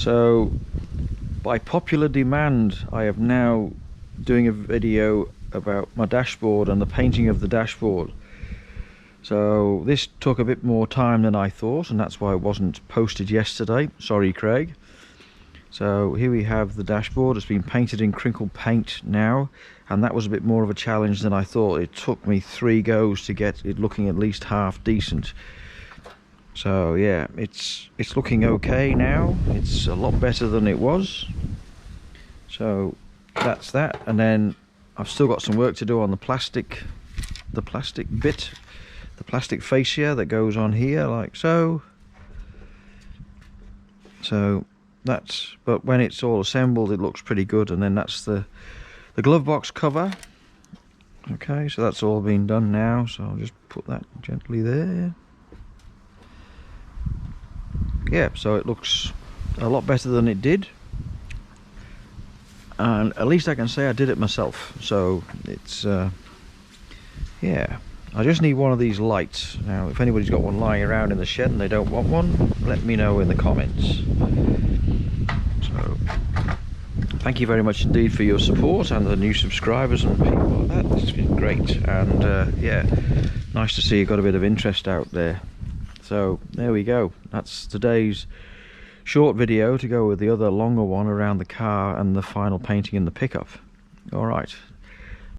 So by popular demand, I am now doing a video about my dashboard and the painting of the dashboard. So this took a bit more time than I thought, and that's why it wasn't posted yesterday. Sorry, Craig. So here we have the dashboard. It's been painted in crinkle paint now, and that was a bit more of a challenge than I thought. It took me 3 goes to get it looking at least half decent. So yeah, it's looking okay now. It's a lot better than it was. So that's that, and then I've still got some work to do on the plastic bit, the plastic fascia that goes on here like so. So that's, but when it's all assembled it looks pretty good. And then that's the glove box cover. Okay, so that's all been done now, so I'll just put that gently there. Yeah, so it looks a lot better than it did, and at least I can say I did it myself. So it's yeah, I just need one of these lights. Now if anybody's got one lying around in the shed and they don't want one, let me know in the comments. So thank you very much indeed for your support and the new subscribers and people like that. It's been great, and yeah, nice to see you got a bit of interest out there. So there we go, that's today's short video to go with the other longer one around the car and the final painting in the pickup. Alright,